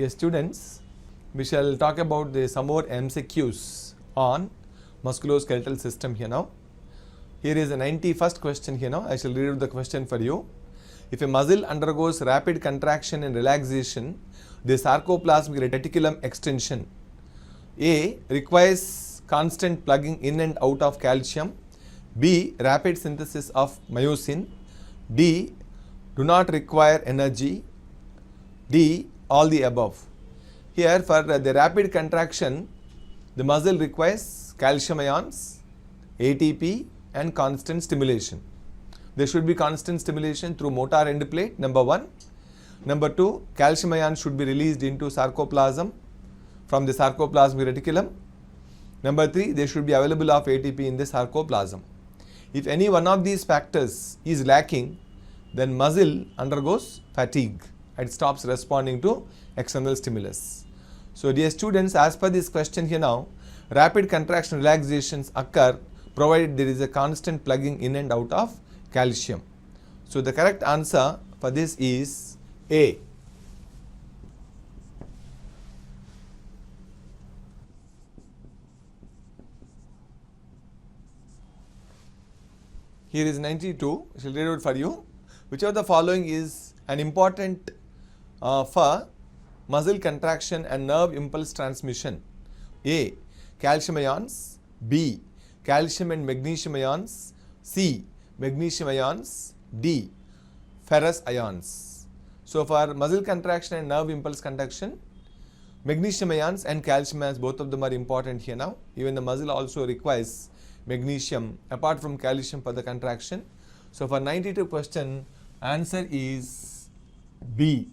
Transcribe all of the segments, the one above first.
Dear students, we shall talk about some more MCQs on musculoskeletal system here now. Here is the 91st question here now. I shall read out the question for you. If a muscle undergoes rapid contraction and relaxation, the sarcoplasmic reticulum extension A requires constant plugging in and out of calcium, B rapid synthesis of myosin, D do not require energy, D all the above. Here for the rapid contraction, the muscle requires calcium ions, ATP and constant stimulation. There should be constant stimulation through motor end plate, number 1. Number 2, calcium ions should be released into sarcoplasm from the sarcoplasmic reticulum. Number 3, there should be available of ATP in the sarcoplasm. If any one of these factors is lacking, then muscle undergoes fatigue. It stops responding to external stimulus. So dear students, as per this question here now, rapid contraction relaxations occur provided there is a constant plugging in and out of calcium. So the correct answer for this is A. Here is 92, I shall read out for you. Which of the following is an important for muscle contraction and nerve impulse transmission? A. Calcium ions, B. Calcium and magnesium ions, C. Magnesium ions, D. Ferrous ions. So for muscle contraction and nerve impulse conduction, magnesium ions and calcium ions, both of them are important here now. Even the muscle also requires magnesium apart from calcium for the contraction. So for 92 question, answer is B.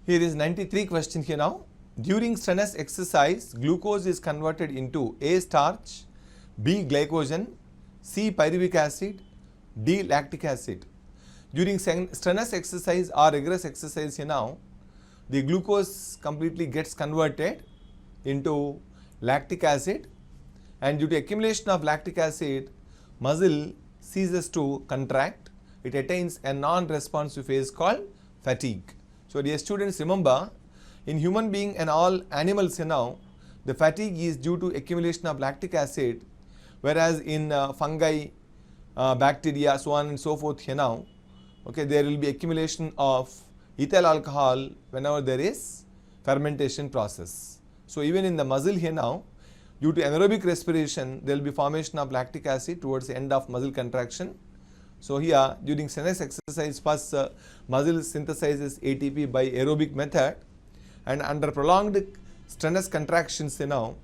Here is 93 question here now. During strenuous exercise, glucose is converted into A. starch, B. glycogen, C. pyruvic acid, D. lactic acid. During strenuous exercise or rigorous exercise here now, the glucose completely gets converted into lactic acid, and due to accumulation of lactic acid, muscle ceases to contract. It attains a non-responsive phase called fatigue. So dear students, remember, in human being and all animals here now, the fatigue is due to accumulation of lactic acid, whereas in fungi, bacteria, so on and so forth here now, okay, there will be accumulation of ethyl alcohol whenever there is fermentation process. So even in the muscle here now, due to anaerobic respiration, there will be formation of lactic acid towards the end of muscle contraction. So here during strenuous exercise, first muscle synthesizes ATP by aerobic method, and under prolonged strenuous contractions you know,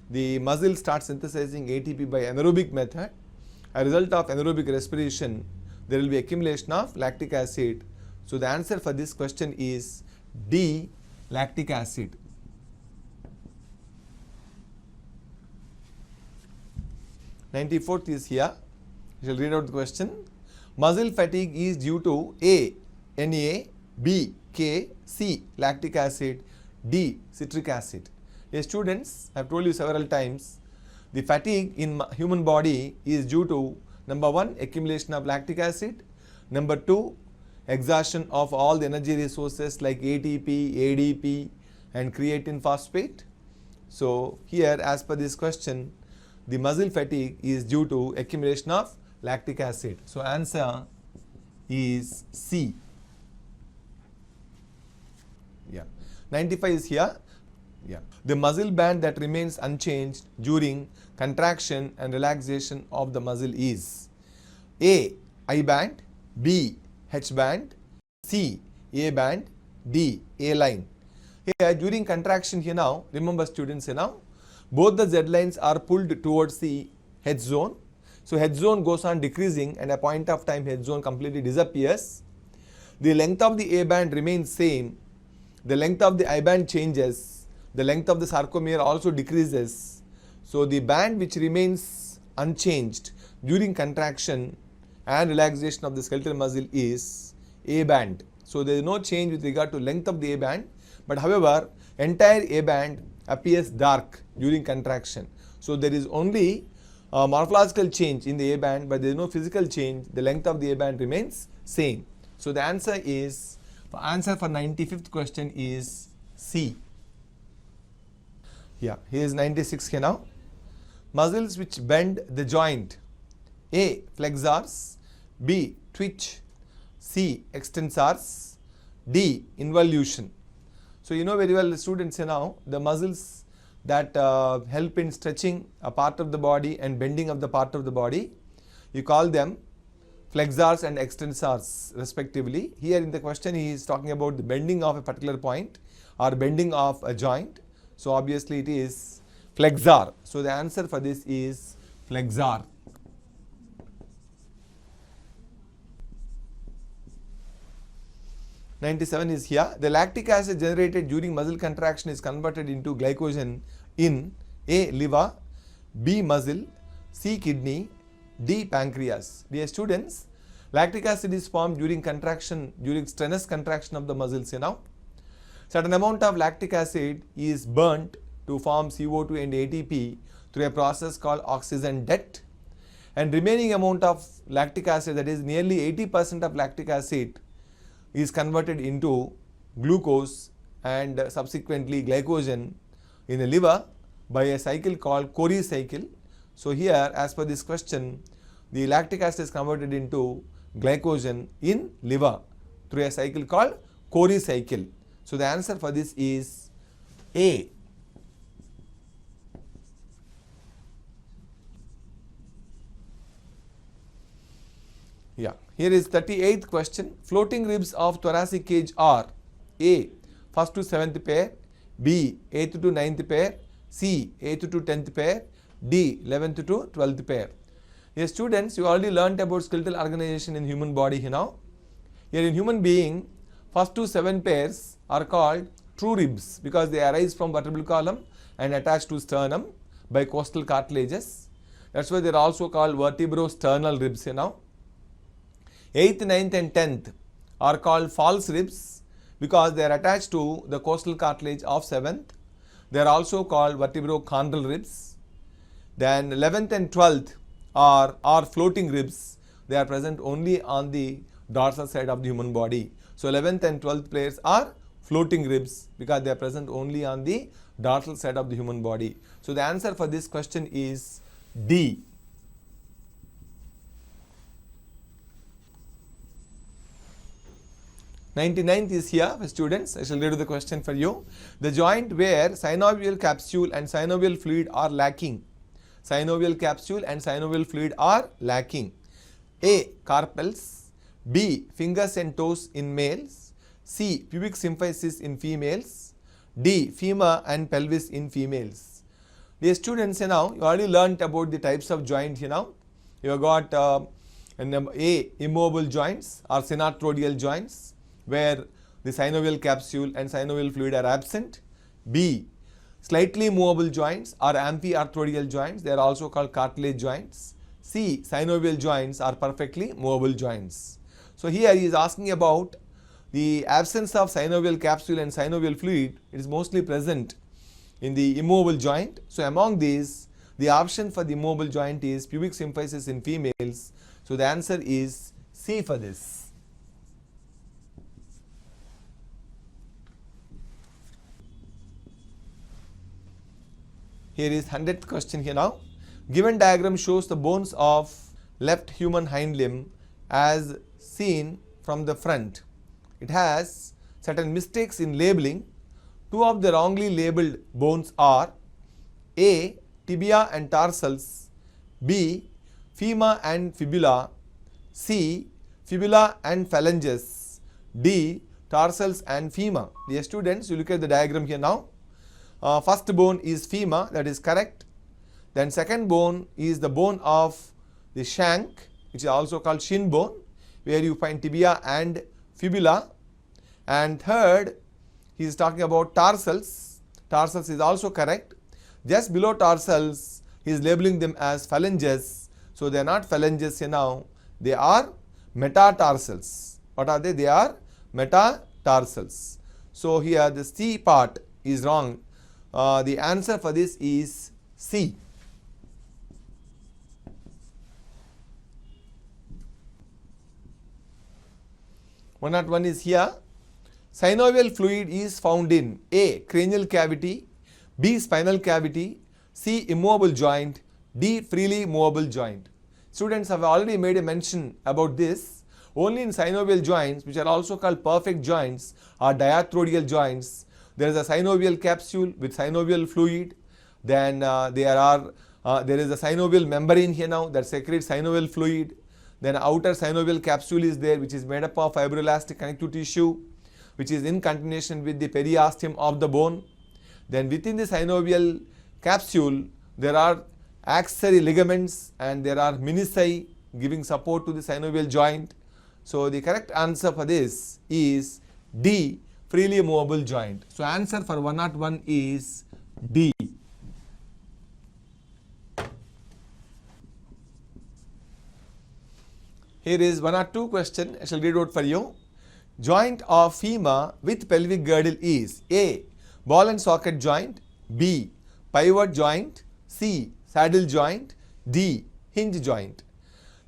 the muscle starts synthesizing ATP by anaerobic method. As a result of anaerobic respiration, there will be accumulation of lactic acid. So the answer for this question is D. lactic acid. Ninety-fourth is here. I shall read out the question. Muscle fatigue is due to A. Na, B. K, C. lactic acid, D. citric acid. Yes, students, I have told you several times, the fatigue in human body is due to number 1, accumulation of lactic acid, number 2, exhaustion of all the energy resources like ATP, ADP and creatine phosphate. So here as per this question, the muscle fatigue is due to accumulation of lactic acid. So answer is C. Yeah. 95 is here. Yeah. The muscle band that remains unchanged during contraction and relaxation of the muscle is A. I band, B. H band, C. A band, D. A line. Here during contraction here now, remember students here now, both the Z lines are pulled towards the H zone. So H zone goes on decreasing, and at a point of time H zone completely disappears. The length of the A band remains same. The length of the I band changes. The length of the sarcomere also decreases. So the band which remains unchanged during contraction and relaxation of the skeletal muscle is A band. So there is no change with regard to length of the A band, but however entire A band appears dark during contraction. So there is only morphological change in the A band, but there is no physical change. The length of the A band remains same. So the answer for 95th question is C. Yeah, here is 96 here now. Muscles which bend the joint. A. Flexors. B. Twitch. C. Extensors. D. Involution. So you know very well, the students, now the muscles that help in stretching a part of the body and bending of the part of the body, you call them flexors and extensors respectively. Here in the question he is talking about the bending of a particular point or bending of a joint. So obviously it is flexor. So the answer for this is flexor. '97 is here. The lactic acid generated during muscle contraction is converted into glycogen in A. liver, B. muscle, C. kidney, D. pancreas. Dear students, lactic acid is formed during contraction, during strenuous contraction of the muscles. Certain amount of lactic acid is burnt to form CO2 and ATP through a process called oxygen death, and remaining amount of lactic acid, that is nearly 80% of lactic acid, is converted into glucose and subsequently glycogen in the liver by a cycle called Cori cycle. So here, as per this question, the lactic acid is converted into glycogen in liver through a cycle called Cori cycle. So the answer for this is A. Yeah, here is 38th question. Floating ribs of thoracic cage are A. first to 7th pair, B. 8th to 9th pair, C. 8th to 10th pair, D. 11th to 12th pair. Here students, you already learnt about skeletal organization in human body now. Here in human being, first to 7 pairs are called true ribs because they arise from vertebral column and attach to sternum by costal cartilages. That's why they are also called vertebrosternal ribs now. 8th, 9th and 10th are called false ribs because they are attached to the costal cartilage of 7th. They are also called vertebrochondral ribs. Then 11th and 12th are floating ribs. They are present only on the dorsal side of the human body. So 11th and 12th pairs are floating ribs because they are present only on the dorsal side of the human body. So the answer for this question is D. '99th is here for students. I shall read the question for you. The joint where synovial capsule and synovial fluid are lacking. Synovial capsule and synovial fluid are lacking. A. Carpals. B. Fingers and toes in males. C. Pubic symphysis in females. D. Femur and pelvis in females. Dear students, now you already learnt about the types of joint. You have got A. Immobile joints or synarthrodial joints, where the synovial capsule and synovial fluid are absent. B. Slightly movable joints or amphiarthrodial joints, they are also called cartilage joints. C. Synovial joints are perfectly movable joints. So here he is asking about the absence of synovial capsule and synovial fluid. It is mostly present in the immobile joint. So among these, the option for the immobile joint is pubic symphysis in females. So the answer is C for this. Here is 100th question here now. Given diagram shows the bones of left human hind limb as seen from the front. It has certain mistakes in labeling. Two of the wrongly labeled bones are A. Tibia and tarsals, B. Femur and fibula, C. Fibula and phalanges, D. Tarsals and femur. Dear students, you look at the diagram here now. First bone is femur, that is correct. Then second bone is the bone of the shank, which is also called shin bone, where you find tibia and fibula. And third, he is talking about tarsals. Tarsals is also correct. Just below tarsals, he is labeling them as phalanges. So they are not phalanges here now, they are metatarsals. What are they? They are metatarsals. So here the C part is wrong. The answer for this is C. 101 is here. Synovial fluid is found in A. Cranial cavity, B. Spinal cavity, C. Immovable joint, D. Freely movable joint. Students have already made a mention about this. Only in synovial joints, which are also called perfect joints or diarthrodial joints, there is a synovial capsule with synovial fluid. Then there is a synovial membrane here now that secretes synovial fluid. Then outer synovial capsule is there, which is made up of fibroelastic connective tissue, which is in continuation with the periosteum of the bone. Then within the synovial capsule, there are accessory ligaments and there are menisci giving support to the synovial joint. So the correct answer for this is D. Freely movable joint. So answer for 101 is D. Here is 102 question. I shall read out for you. Joint of femur with pelvic girdle is A. Ball and socket joint, B. Pivot joint, C. Saddle joint, D. Hinge joint.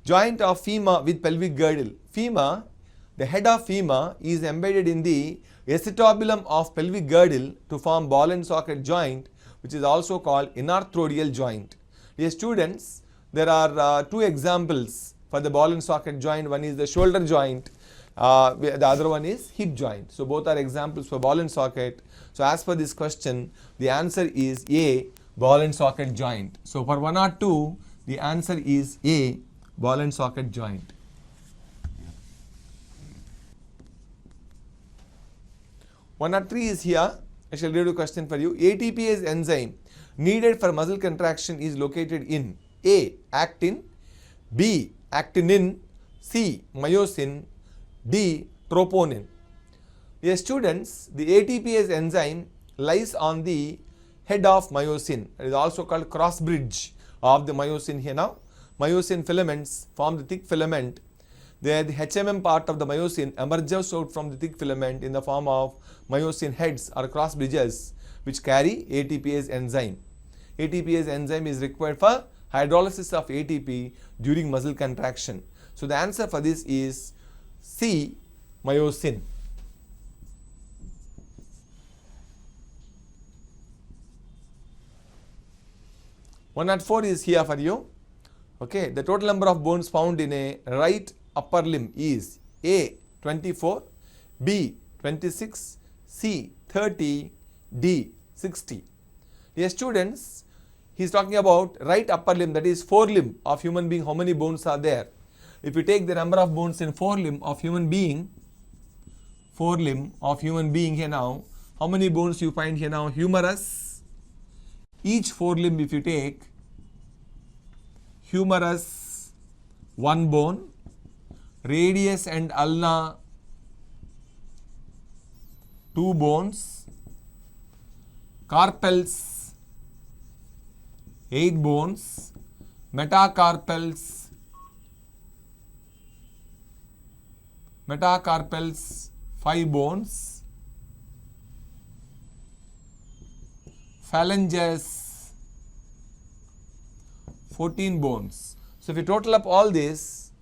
Joint of femur with pelvic girdle. Femur, the head of femur is embedded in the acetabulum of pelvic girdle to form ball and socket joint, which is also called inarthrodial joint. Dear students, there are two examples for the ball and socket joint. One is the shoulder joint, the other one is hip joint. So both are examples for ball and socket. So as per this question, the answer is A. Ball and socket joint. So for 102, the answer is A. Ball and socket joint. One or three is here. I shall read a question for you. ATPase enzyme needed for muscle contraction is located in A. Actin, B. Actinin, C. Myosin, D. Troponin. Dear students, the ATPase enzyme lies on the head of myosin. It is also called cross bridge of the myosin here now. Myosin filaments form the thick filament. There the HMM part of the myosin emerges out from the thick filament in the form of myosin heads or cross bridges which carry ATPase enzyme. ATPase enzyme is required for hydrolysis of ATP during muscle contraction. So the answer for this is C. Myosin. One at 4 is here for you. Okay, the total number of bones found in a right upper limb is A. 24, B. 26, C. 30, D. 60. Dear students, he is talking about right upper limb, that is forelimb of human being. How many bones are there? If you take the number of bones in forelimb of human being, here now, how many bones you find here now? Humerus, each forelimb if you take, humerus 1 bone, radius and ulna 2 bones, carpels 8 bones, metacarpals 5 bones, phalanges 14 bones. So if you total up all this,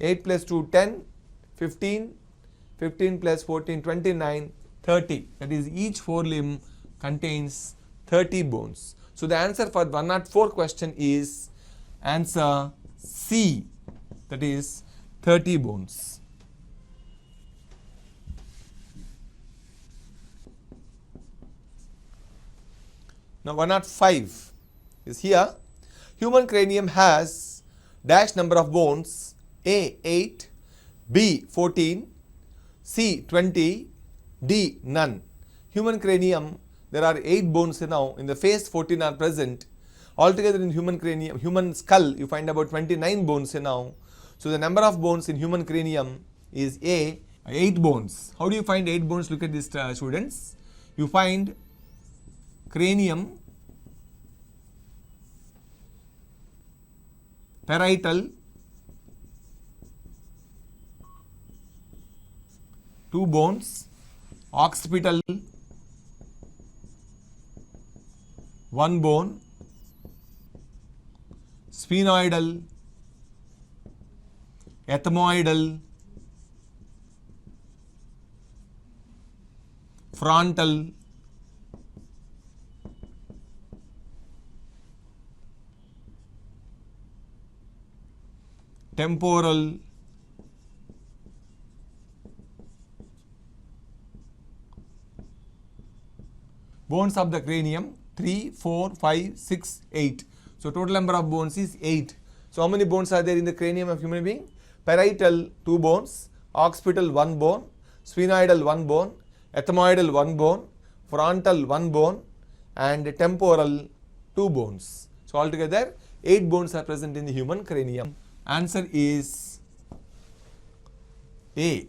8 plus 2 10, 15, 15 plus 14 29, 30. That is each forelimb contains 30 bones. So the answer for 104 question is answer C, that is 30 bones. Now 105 is here. Human cranium has dash number of bones, A 8, B 14, C 20, D none. Human cranium, there are 8 bones now. In the face 14 are present. Altogether in human cranium, human skull, you find about 29 bones now. So the number of bones in human cranium is A 8 bones. How do you find 8 bones? Look at this students. You find cranium, parietal 2 bones, occipital 1 bone, sphenoidal, ethmoidal frontal, temporal, bones of the cranium 3, 4, 5, 6, 8. So total number of bones is 8. So how many bones are there in the cranium of human being? Parietal 2 bones, occipital 1 bone, sphenoidal 1 bone, ethmoidal 1 bone, frontal 1 bone, and temporal 2 bones. So altogether 8 bones are present in the human cranium. Answer is A.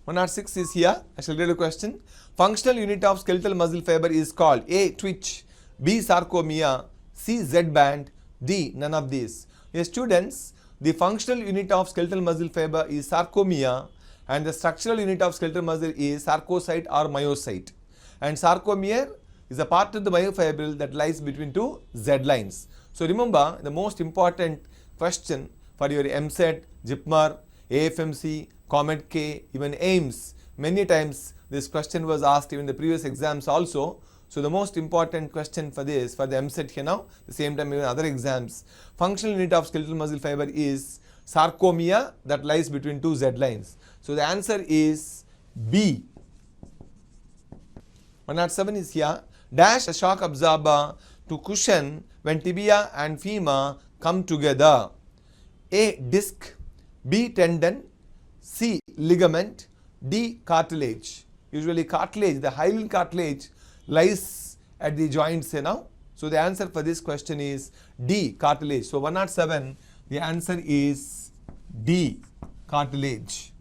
One or six is here. I shall read a question. Functional unit of skeletal muscle fiber is called A. Twitch, B. Sarcomere, C. Z-band, D. None of these. Yes, students, the functional unit of skeletal muscle fiber is sarcomere and the structural unit of skeletal muscle is sarcocyte or myocyte. And sarcomere is a part of the myofibril that lies between two Z lines. So remember, the most important question for your EAMCET, JIPMER, AFMC, Comet K, even AIMS, many times this question was asked even in the previous exams also. So the most important question for this, for the EAMCET here now, the same time even other exams, functional unit of skeletal muscle fiber is sarcomere that lies between two Z lines. So the answer is B. 107 is here. Dash a shock absorber to cushion when tibia and femur come together. A. Disc, B. Tendon, C. Ligament, D. Cartilage. Usually cartilage, the hyaline cartilage lies at the joints now. So the answer for this question is D. Cartilage. So 107, the answer is D. Cartilage.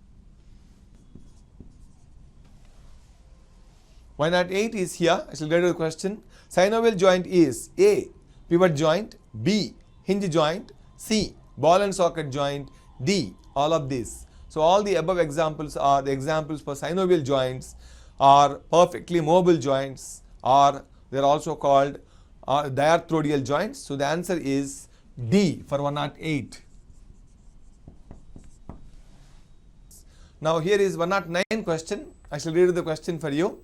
108 is here. I shall get to the question. Synovial joint is A. Pivot joint, B. Hinge joint, C. Ball and socket joint, D. All of these. So all the above examples are the examples for synovial joints, are perfectly mobile joints, or they are also called diarthrodial joints. So the answer is D for 108. Now here is 109 question. I shall read the question for you.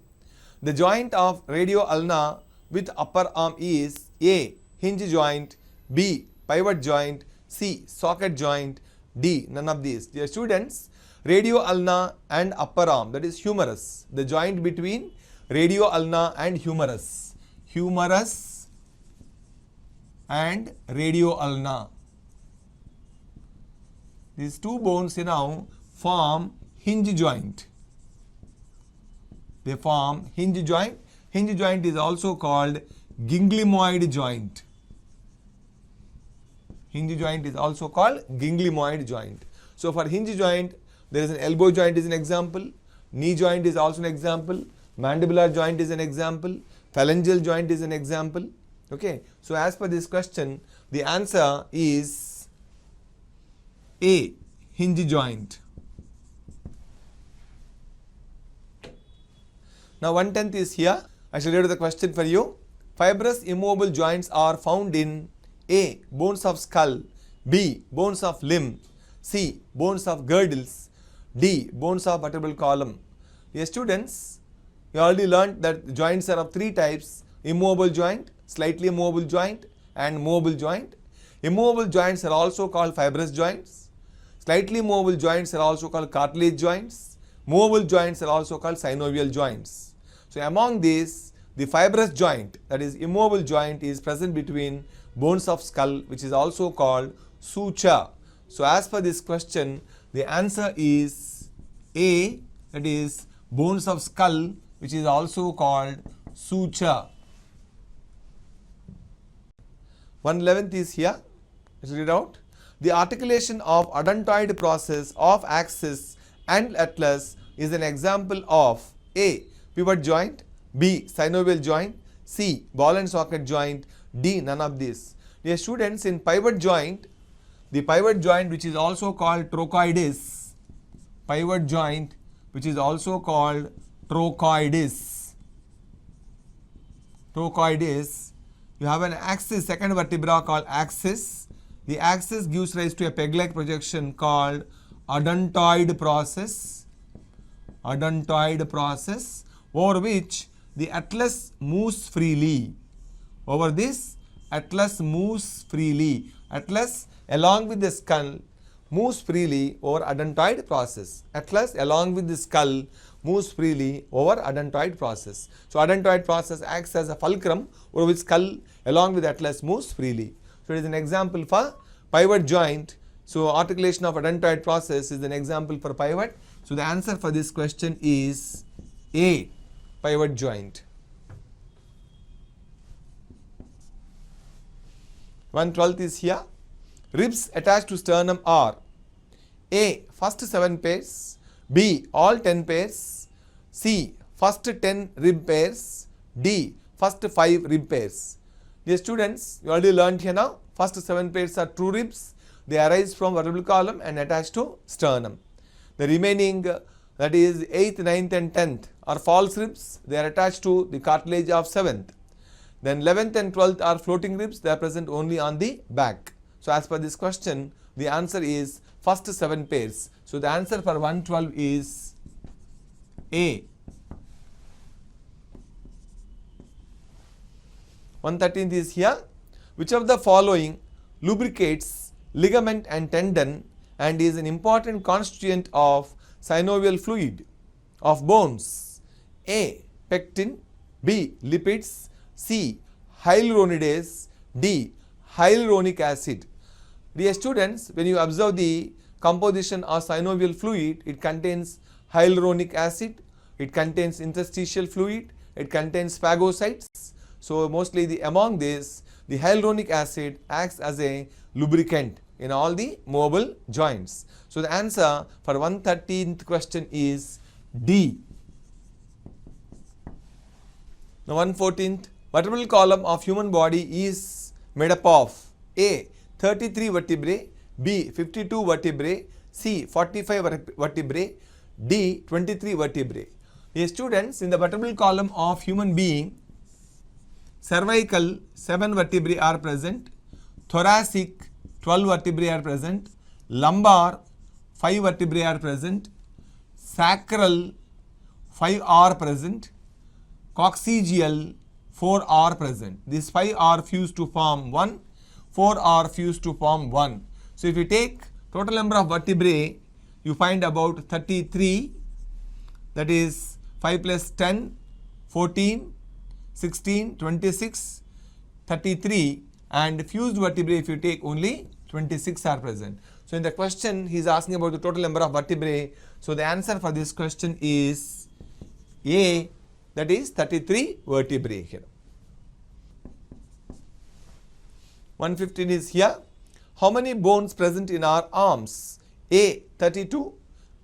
The joint of radio ulna with upper arm is A. Hinge joint, B. Pivot joint, C. Socket joint, D. None of these. Dear students, radio ulna and upper arm, that is humerus, the joint between radio ulna and humerus, humerus and radio ulna. These two bones now form hinge joint. They form hinge joint. Hinge joint is also called gangliomoid joint. Hinge joint is also called gangliomoid joint. So for hinge joint, there is an elbow joint is an example, knee joint is also an example, mandibular joint is an example, phalangeal joint is an example. Okay. So as per this question, the answer is A. Hinge joint. Now 1/10 is here. I shall read the question for you. Fibrous immobile joints are found in A. Bones of skull, B. Bones of limb, C. Bones of girdles, D. Bones of vertebral column. Yes, students, you already learned that joints are of three types: immobile joint, slightly mobile joint, and mobile joint. Immobile joints are also called fibrous joints. Slightly mobile joints are also called cartilage joints. Mobile joints are also called synovial joints. So among these, the fibrous joint, that is immobile joint, is present between bones of skull, which is also called suture. So as per this question, the answer is A, that is bones of skull, which is also called suture. 111th is here. Let's read out. The articulation of odontoid process of axis and atlas is an example of A. Pivot joint, B. Synovial joint, C. Ball and socket joint, D. None of these. Dear students, in pivot joint, the pivot joint, which is also called trochoides, pivot joint, which is also called trochoides. Trochoides, you have an axis, second vertebra called axis. The axis gives rise to a peg-like projection called odontoid process over which the atlas moves freely. Over this, atlas moves freely. Atlas along with the skull moves freely over odontoid process. Atlas along with the skull moves freely over odontoid process. So odontoid process acts as a fulcrum over which skull along with atlas moves freely. So it is an example for pivot joint. So articulation of odontoid process is an example for pivot. So the answer for this question is A, pivot joint. 1/12 is here. Ribs attached to sternum are A, first 7 pairs, B, all 10 pairs, C, first 10 rib pairs, D, first 5 rib pairs. Dear students, you already learned here now, first 7 pairs are true ribs. They arise from vertebral column and attach to sternum. The remaining, that is 8th, 9th and 10th are false ribs. They are attached to the cartilage of 7th. Then 11th and 12th are floating ribs. They are present only on the back. So as per this question, the answer is first 7 pairs. So the answer for 112 is A. 113th is here. Which of the following lubricates ligament and tendon and is an important constituent of synovial fluid of bones? A, pectin, B, lipids, C, hyaluronidase, D, hyaluronic acid. Dear students, when you observe the composition of synovial fluid, it contains hyaluronic acid, it contains interstitial fluid, it contains phagocytes. So mostly among this, the hyaluronic acid acts as a lubricant in all the mobile joints. So the answer for 113th question is D. Now 114th, vertebral column of human body is made up of A, 33 vertebrae, B, 52 vertebrae, C, 45 vertebrae, D, 23 vertebrae. Yes, students, in the vertebral column of human being, cervical 7 vertebrae are present, thoracic 12 vertebrae are present, lumbar 5 vertebrae are present, sacral 5 are present, coccygeal 4 are present. These 5 are fused to form 1, 4 are fused to form 1. So if you take total number of vertebrae, you find about 33, that is 5 plus 10, 14, 16, 26, 33, and fused vertebrae, if you take, only 26 are present. So in the question, he is asking about the total number of vertebrae. So the answer for this question is A, that is 33 vertebrae here. 115 is here. How many bones present in our arms? A, 32,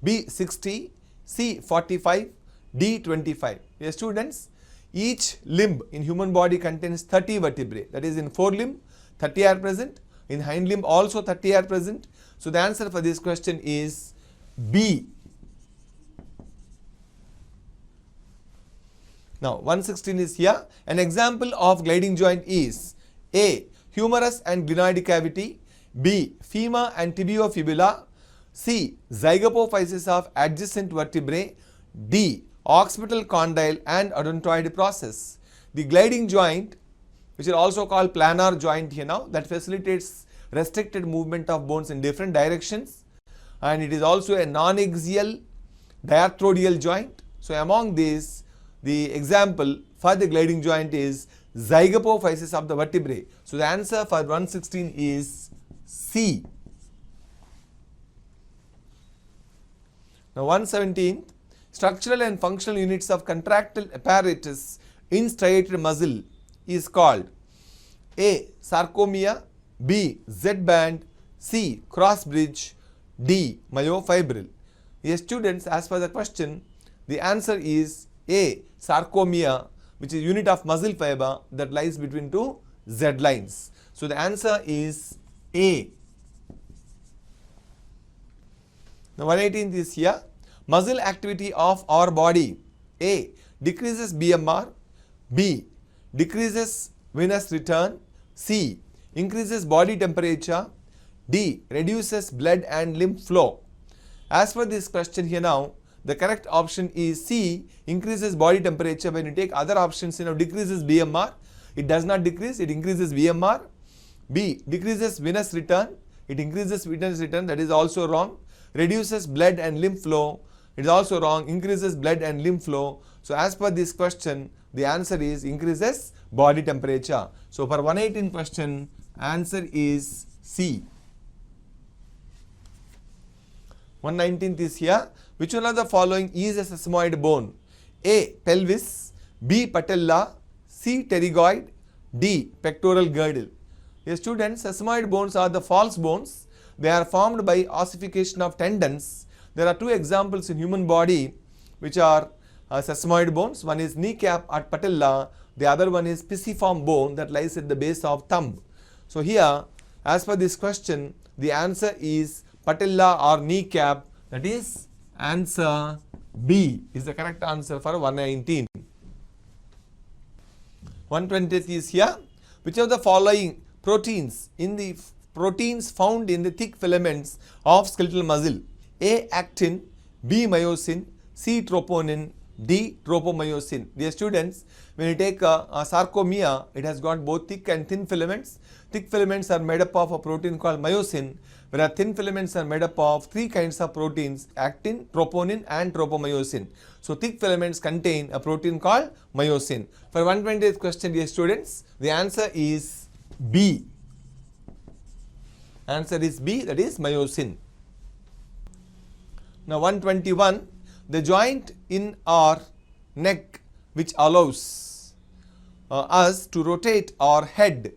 B, 60, C, 45, D, 25. Yes, students, each limb in human body contains 30 vertebrae. That is, in forelimb 30 are present, in hind limb also 30 are present. So the answer for this question is B. Now 116 is here. An example of gliding joint is A, humerus and glenoid cavity, B, femur and tibiofibula, C, zygapophysis of adjacent vertebrae, D, occipital condyle and odontoid process. The gliding joint, which is also called planar joint here now, that facilitates restricted movement of bones in different directions, and it is also a non-axial diarthrodial joint. So among these, the example for the gliding joint is zygapophysis of the vertebrae. So the answer for 116 is C. Now 117, structural and functional units of contractile apparatus in striated muscle is called A, sarcomere, B, Z-band, C, cross bridge, D, myofibril. Yes, students, as per the question, the answer is A, sarcomere, which is unit of muscle fiber that lies between two Z lines. So the answer is A. Now 118th is here. Muscle activity of our body. A, decreases BMR, B, decreases venous return, C, increases body temperature, D, reduces blood and lymph flow. As per this question here now, the correct option is C, increases body temperature. When you take other options, decreases BMR. It does not decrease, it increases BMR. B, decreases venous return. It increases venous return, that is also wrong. Reduces blood and lymph flow. It is also wrong, increases blood and lymph flow. So as per this question, the answer is increases body temperature. So for 118 question, answer is C. 119th is here. Which one of the following is a sesamoid bone? A, pelvis. B, patella. C, pterygoid. D, pectoral girdle. Yes, students, sesamoid bones are the false bones. They are formed by ossification of tendons. There are two examples in human body which are sesamoid bones. One is kneecap at patella. The other one is pisiform bone that lies at the base of thumb. So here, as per this question, the answer is patella or kneecap. That is answer B is the correct answer for 119. 120th is here. Which of the following proteins found in the thick filaments of skeletal muscle? A, actin. B, myosin. C, troponin. D, tropomyosin. Dear students, when you take a sarcomere, it has got both thick and thin filaments. Thick filaments are made up of a protein called myosin, whereas thin filaments are made up of three kinds of proteins: actin, troponin and tropomyosin. So thick filaments contain a protein called myosin. For 120th question, dear students, the answer is B. Answer is B, that is myosin. Now 121, the joint in our neck which allows us to rotate our head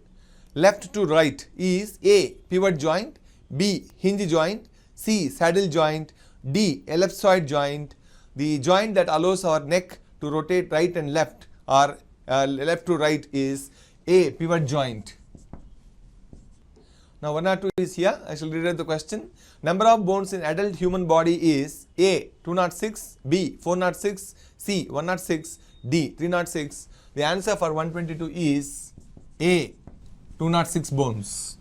left to right is A, pivot joint. B, hinge joint. C, saddle joint. D, ellipsoid joint. The joint that allows our neck to rotate right and left or left to right is A, pivot joint. Now 1 or 2 is here. I shall read out the question. Number of bones in adult human body is A, 206, B, 406, C, 106, D, 306. The answer for 122 is A, 206 bones.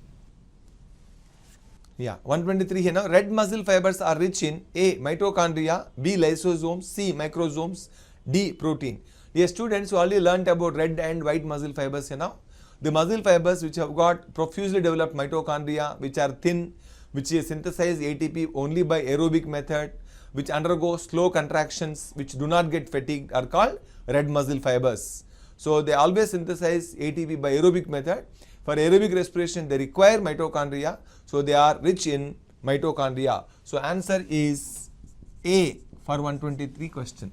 Yeah, 123 here now. Red muscle fibers are rich in A, mitochondria, B, lysosomes, C, microsomes, D, protein. Dear students, you already learnt about red and white muscle fibers here now. The muscle fibers which have got profusely developed mitochondria, which are thin, which synthesize ATP only by aerobic method, which undergo slow contractions, which do not get fatigued, are called red muscle fibers. So they always synthesize ATP by aerobic method. For aerobic respiration, they require mitochondria, so they are rich in mitochondria. So answer is A for 123 question.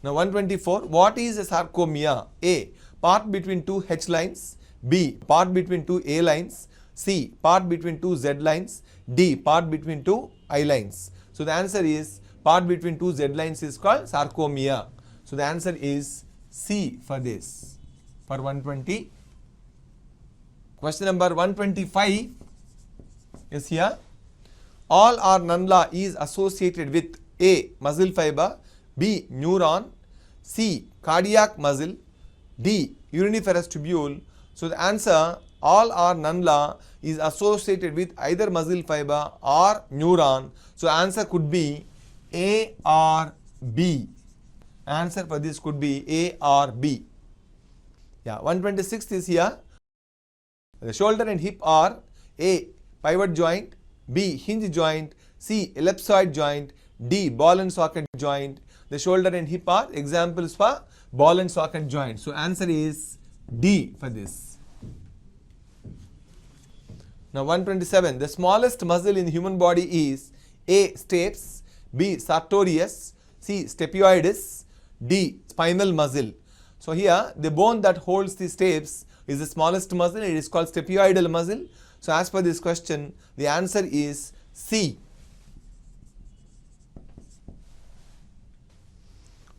Now 124, what is a sarcomere? A, part between two H lines. B, part between two A lines. C, part between two Z lines. D, part between two I lines. So the answer is part between two Z lines is called sarcomere. So the answer is C for this, for 120. Question number 125 is here. All or none law is associated with A, muscle fiber. B, neuron. C, cardiac muscle. D, uriniferous tubule. So the answer, all or none law is associated with either muscle fiber or neuron. So answer could be A or B. Answer for this could be A or B. Yeah, 126th is here. The shoulder and hip are A, pivot joint. B, hinge joint. C, ellipsoid joint. D, ball and socket joint. The shoulder and hip are examples for ball and socket joint. So answer is D for this. Now 127. The smallest muscle in the human body is A, stapes. B, sartorius. C, stapioidus. D, spinal muscle. So here the bone that holds the stapes is the smallest muscle. It is called stapioidal muscle. So as per this question, the answer is C.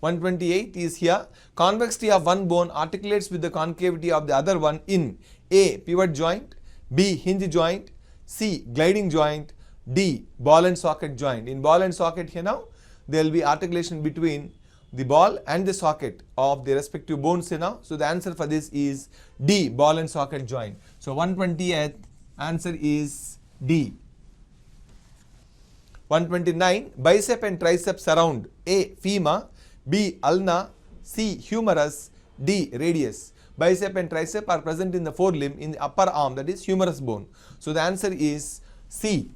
128 is here. Convexity of one bone articulates with the concavity of the other one in A, pivot joint. B, hinge joint. C, gliding joint. D, ball and socket joint. In ball and socket here now, there will be articulation between the ball and the socket of the respective bones here now. So the answer for this is D, ball and socket joint. So 120th answer is D. 129. Bicep and triceps surround A. Femur, B. Ulna, C. Humerus, D. Radius. Bicep and tricep are present in the forelimb in the upper arm, that is humerus bone. So the answer is C.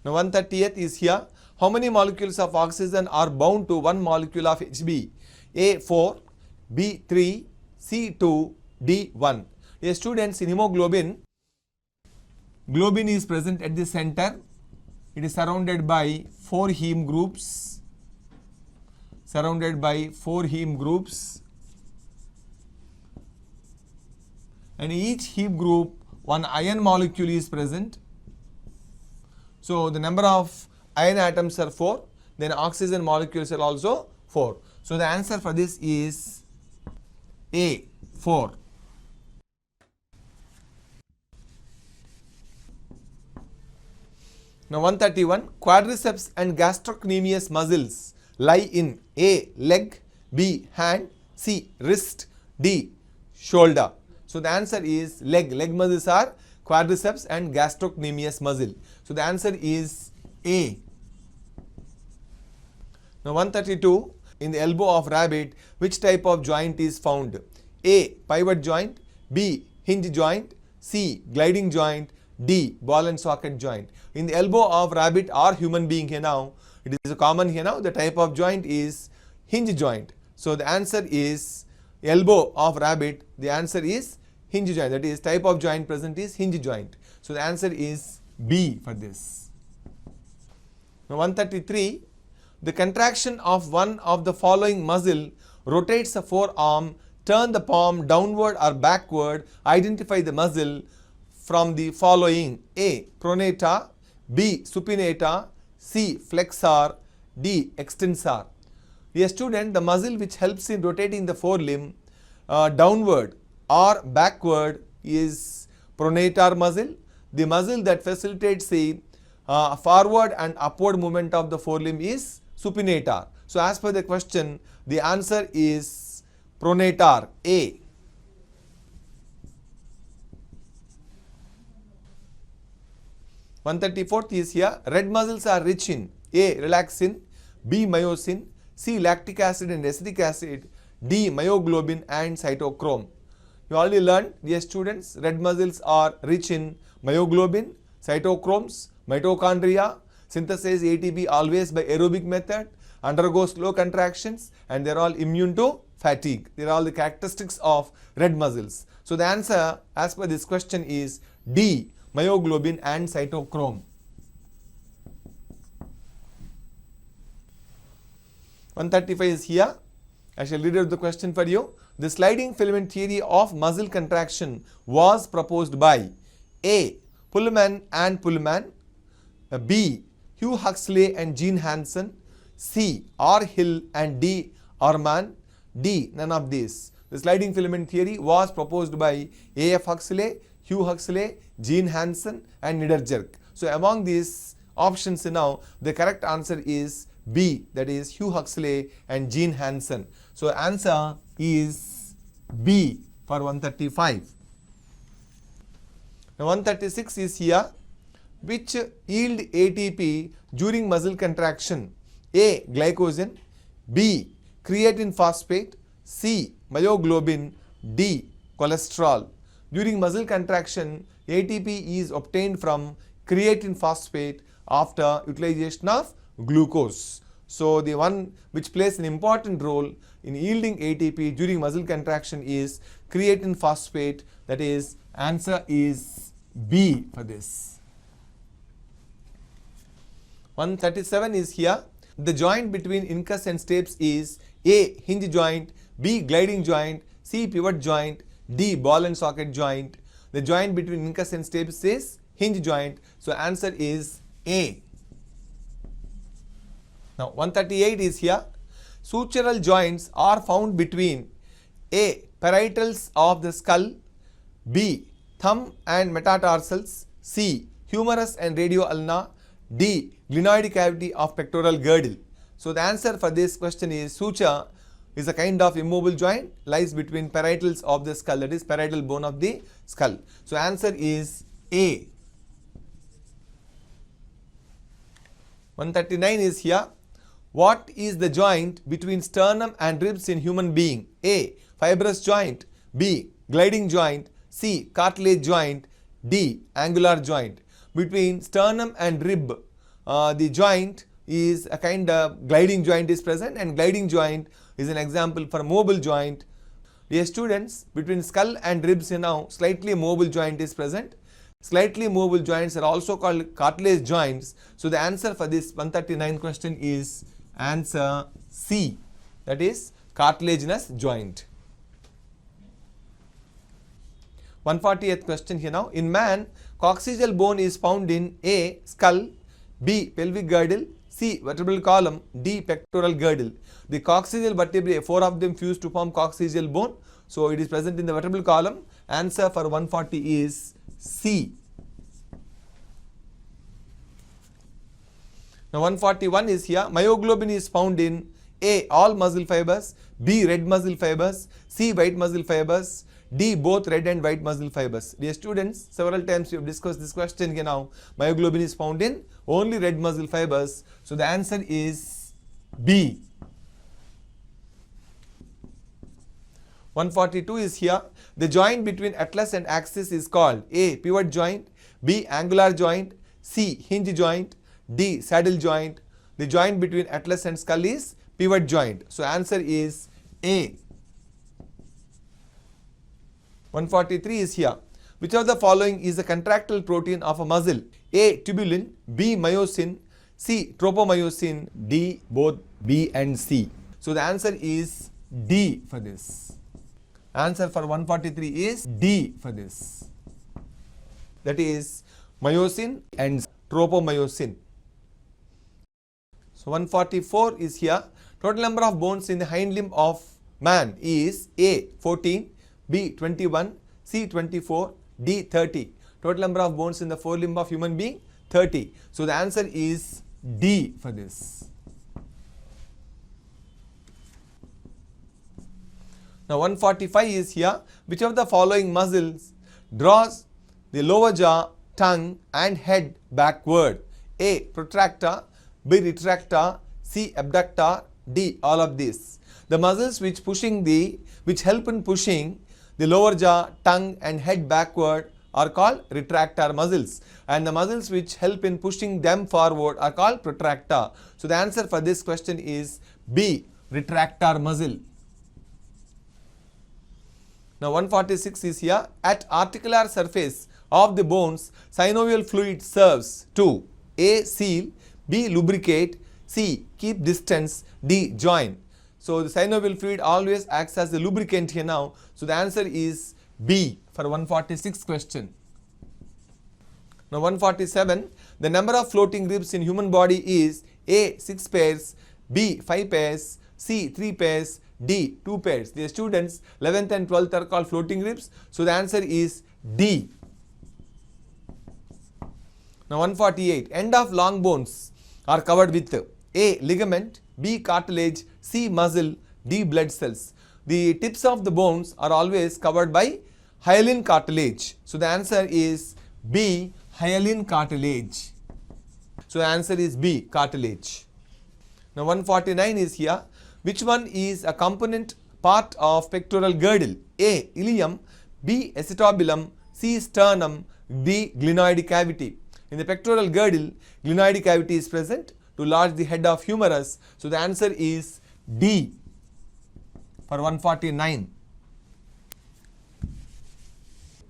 Now 130th is here. How many molecules of oxygen are bound to one molecule of Hb? A 4, B 3, C 2, D 1. A students, in hemoglobin, globin is present at the center. It is surrounded by 4 heme groups. And each heme group, one iron molecule is present. So the number of iron atoms are 4, then oxygen molecules are also 4. So the answer for this is A, 4. Now 131, quadriceps and gastrocnemius muscles lie in A, leg, B, hand, C, wrist, D, shoulder. So the answer is leg. Leg muscles are quadriceps and gastrocnemius muscle. So the answer is A. Now 132, in the elbow of rabbit, which type of joint is found? A, pivot joint, B, hinge joint, C, gliding joint, D, ball and socket joint. In the elbow of rabbit or human being here now, it is common here now, the type of joint is hinge joint. So the answer is elbow of rabbit, the answer is hinge joint, that is type of joint present is hinge joint. So the answer is B for this. Now 133, the contraction of one of the following muscle rotates the forearm, turn the palm downward or backward, identify the muscle from the following: A, pronator, B, supinator, C, flexor, D, extensor. A student, the muscle which helps in rotating the forelimb downward or backward is pronator muscle. The muscle that facilitates the forward and upward movement of the forelimb is supinator. So as per the question, the answer is pronator, A. (134th) is here. Red muscles are rich in A, relaxin, B, myosin, C, lactic acid and acetic acid, D, myoglobin and cytochrome. You already learned, dear students, red muscles are rich in myoglobin, cytochromes, mitochondria, synthesize ATP always by aerobic method, undergo slow contractions, and they are all immune to fatigue. They are all the characteristics of red muscles. So the answer as per this question is D, myoglobin and cytochrome. 135 is here. I shall read out the question for you. The sliding filament theory of muscle contraction was proposed by A, Pullman and Pullman, B, Hugh Huxley and Gene Hansen, C, R. Hill and D. Orman, D, none of these. The sliding filament theory was proposed by A. F. Huxley, Hugh Huxley, Gene Hansen and Niederjerk. So among these options now, the correct answer is B, that is Hugh Huxley and Gene Hansen. So answer is B for 135. Now 136 is here. Which yield ATP during muscle contraction? A, glycogen, B, creatine phosphate, C, myoglobin, D, cholesterol. During muscle contraction, ATP is obtained from creatine phosphate after utilization of glucose. So the one which plays an important role in yielding ATP during muscle contraction is creatine phosphate. That is, answer is B for this. 137 is here. The joint between incus and stapes is A, hinge joint, B, gliding joint, C, pivot joint, D, ball and socket joint. The joint between incus and stapes is hinge joint. So answer is A. Now 138 is here. Sutural joints are found between A, parietals of the skull, B, thumb and metatarsals, C, humerus and radioulna, D, glenoid cavity of pectoral girdle. So the answer for this question is suture is a kind of immobile joint, lies between parietals of the skull, that is parietal bone of the skull. So answer is A. 139 is here. What is the joint between sternum and ribs in human being? A. Fibrous joint. B. Gliding joint. C. Cartilage joint. D. Angular joint. Between sternum and rib, the joint is a kind of gliding joint is present, and gliding joint is an example for mobile joint. Dear students, between skull and ribs now slightly mobile joint is present. Slightly mobile joints are also called cartilage joints. So the answer for this 139 question is answer C, that is cartilaginous joint. 140th question here now. In man, coccygeal bone is found in A. skull, B. pelvic girdle, C. vertebral column, D. pectoral girdle. The coccygeal vertebrae, 4 of them fuse to form coccygeal bone. So it is present in the vertebral column. Answer for 140 is C. Now 141 is here. Myoglobin is found in A. all muscle fibers, B. red muscle fibers, C. white muscle fibers, D. both red and white muscle fibers. Dear students, several times we have discussed this question here now. Myoglobin is found in only red muscle fibers. So the answer is B. 142 is here. The joint between atlas and axis is called A. pivot joint, B. angular joint, C. hinge joint, D. saddle joint. The joint between atlas and skull is pivot joint. So answer is A. 143 is here. Which of the following is the contractile protein of a muscle? A. tubulin, B. myosin, C. tropomyosin, D. both B and C. So the answer is D for this. Answer for 143 is D for this. That is myosin and tropomyosin. So 144 is here. Total number of bones in the hind limb of man is A. 14, B. 21, C. 24, D. 30. Total number of bones in the forelimb of human being 30. So the answer is D for this. Now 145 is here. Which of the following muscles draws the lower jaw, tongue and head backward? A. protractor, B. retractor, C. abductor, D. all of these. The muscles which help in pushing the lower jaw, tongue and head backward are called retractor muscles, and the muscles which help in pushing them forward are called protractor. So the answer for this question is B. retractor muscle. Now 146 is here. At articular surface of the bones, synovial fluid serves to A. seal, B. lubricate, C. keep distance, D. join. So the synovial fluid always acts as the lubricant here now. So the answer is B for 146 question. Now 147. The number of floating ribs in human body is A. 6 pairs, B. 5 pairs, C. 3 pairs, D. 2 pairs. The students 11th and 12th are called floating ribs. So the answer is D. Now 148. End of long bones are covered with A. ligament, B. cartilage, C. muscle, D. blood cells. The tips of the bones are always covered by hyaline cartilage. So the answer is B. hyaline cartilage. So the answer is B. cartilage. Now 149 is here. Which one is a component part of pectoral girdle? A. ilium, B. acetabulum, C. sternum, D. glenoid cavity. In the pectoral girdle, glenoid cavity is present to lodge the head of humerus. So the answer is D for 149.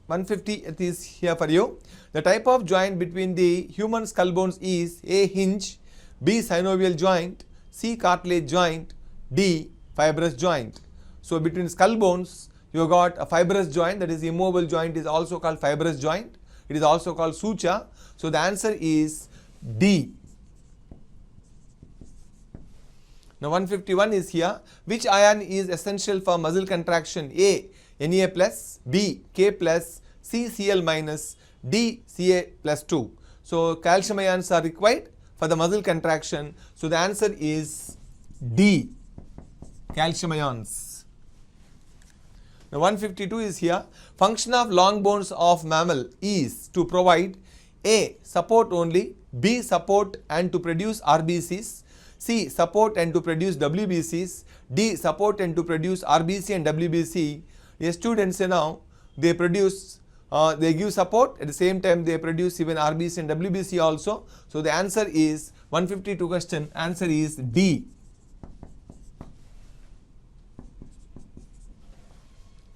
150 is here for you. The type of joint between the human skull bones is A. hinge, B. synovial joint, C. cartilage joint, D. fibrous joint. So between skull bones you got a fibrous joint, that is immobile joint is also called fibrous joint. It is also called suture. So the answer is D. Now 151 is here. Which ion is essential for muscle contraction? A. Na plus, B. K plus, C. Cl minus, D. Ca plus 2. So calcium ions are required for the muscle contraction. So the answer is D. calcium ions. Now 152 is here. Function of long bones of mammal is to provide A. Support only, B. Support and to produce RBCs, C. Support and to produce WBCs, D. Support and to produce RBC and WBC. The students now they produce, they give support, at the same time they produce even RBC and WBC also. So the answer is 152 question, answer is D.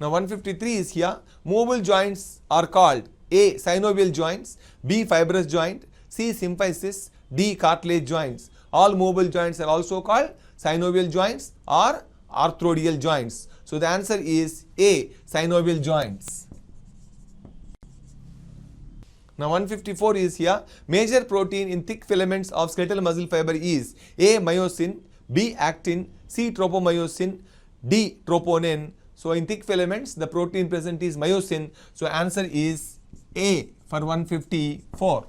Now 153 is here. Movable joints are called A. Synovial joints, B. Fibrous joint, C. Symphysis, D. Cartilage joints. All movable joints are also called synovial joints or arthrodial joints. So the answer is A. Synovial joints. Now 154 is here. Major protein in thick filaments of skeletal muscle fiber is A. Myosin, B. Actin, C. Tropomyosin, D. Troponin. So in thick filaments the protein present is myosin. So answer is A for 154.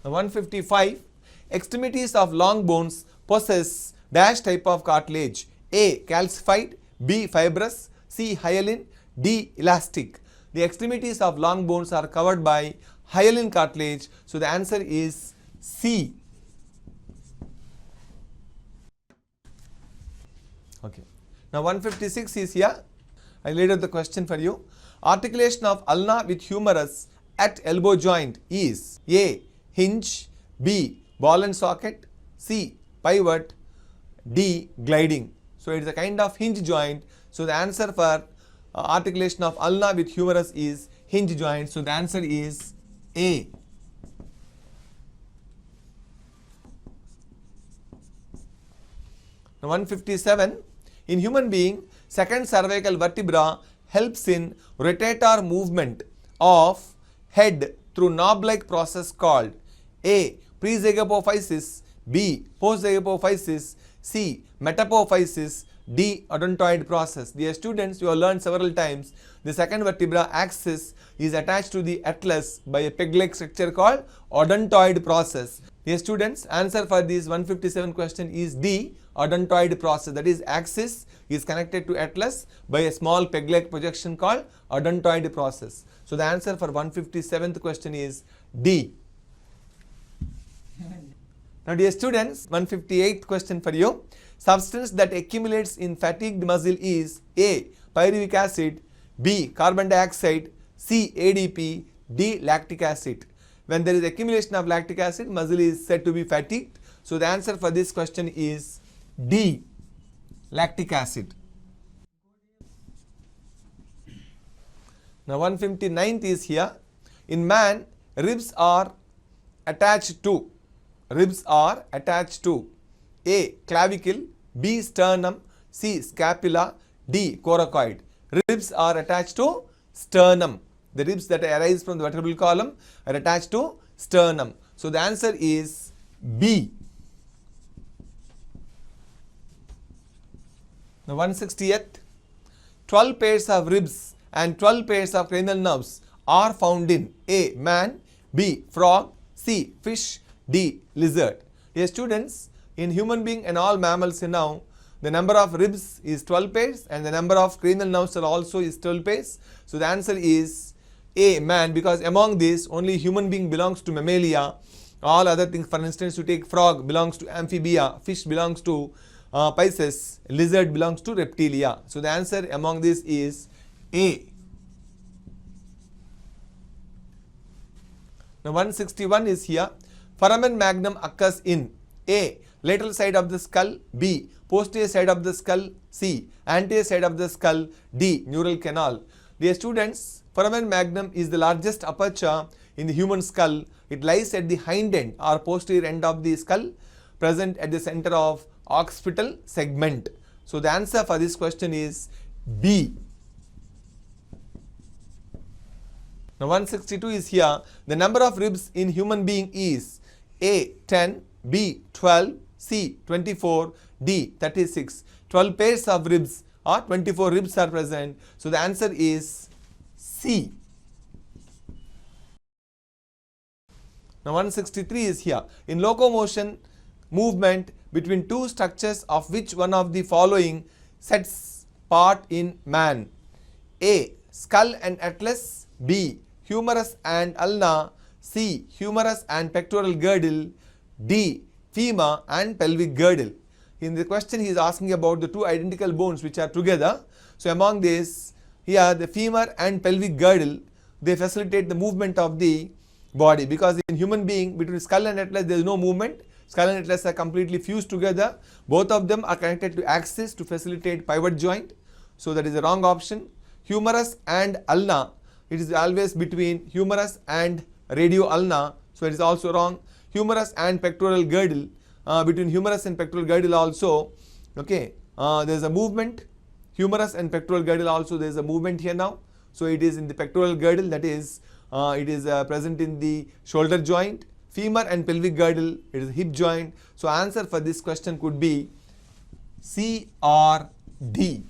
Now 155. Extremities of long bones possess dash type of cartilage. A. Calcified, B. Fibrous, C. Hyaline, D. Elastic. The extremities of long bones are covered by hyaline cartilage. So the answer is C. Okay. Now 156 is here. I laid out the question for you. Articulation of ulna with humerus at elbow joint is A. Hinge, B. Ball and socket, C. Pivot, D. Gliding. So it is a kind of hinge joint. So the answer for articulation of ulna with humerus is hinge joint. So the answer is A. Now 157. In human being, second cervical vertebra helps in rotator movement of head through knob-like process called A. Presagapophysis, B. Postagapophysis, C. Metapophysis, D. Odontoid process. Dear students, you have learned several times the second vertebra axis is attached to the atlas by a peg-like structure called odontoid process. Dear students, answer for this 157 question is D. Odontoid process. That is, axis is connected to atlas by a small peg-like projection called odontoid process. So the answer for 157th question is D. Now dear students, 158th question for you. Substance that accumulates in fatigued muscle is A. Pyruvic acid, B. Carbon dioxide, C. ADP, D. Lactic acid. When there is accumulation of lactic acid, muscle is said to be fatigued. So the answer for this question is D. Lactic acid. Now 159th is here. In man, ribs are attached to A. Clavicle, B. Sternum, C. Scapula, D. Coracoid. Ribs are attached to sternum. The ribs that arise from the vertebral column are attached to sternum. So the answer is B. Now 160th. 12 pairs of ribs and 12 pairs of cranial nerves are found in A. Man, B. Frog, C. Fish, D. Lizard. Dear students, in human being and all mammals now, the number of ribs is 12 pairs and the number of cranial nerves are also is 12 pairs. So the answer is A. Man, because among these only human being belongs to mammalia. All other things, for instance, you take frog belongs to amphibia, fish belongs to Pisces, lizard belongs to reptilia. So the answer among these is A. Now 161 is here. Foramen magnum occurs in A. Lateral side of the skull, B. Posterior side of the skull, C. Anterior side of the skull, D. Neural canal. Dear students, foramen magnum is the largest aperture in the human skull. It lies at the hind end or posterior end of the skull, present at the center of occipital segment. So the answer for this question is B. Now 162 is here. The number of ribs in human being is A. 10, B. 12, C. 24, D. 36. 12 pairs of ribs or 24 ribs are present. So the answer is C. Now 163 is here. In locomotion, movement between two structures of which one of the following sets part in man? A. Skull and atlas. B. Humerus and ulna. C. Humerus and pectoral girdle. D. Femur and pelvic girdle. In the question he is asking about the two identical bones which are together. So among these, here the femur and pelvic girdle, they facilitate the movement of the body, because in human being between skull and atlas there is no movement. Skull and atlas are completely fused together. Both of them are connected to axis to facilitate pivot joint. So that is the wrong option. Humerus and ulna, it is always between humerus and radio-ulna. So it is also wrong. Humerus and pectoral girdle, between humerus and pectoral girdle also, okay, there is a movement. Humerus and pectoral girdle also there is a movement here now. So it is in the pectoral girdle, that is it is present in the shoulder joint. Femur and pelvic girdle, it is hip joint. So answer for this question could be C or D.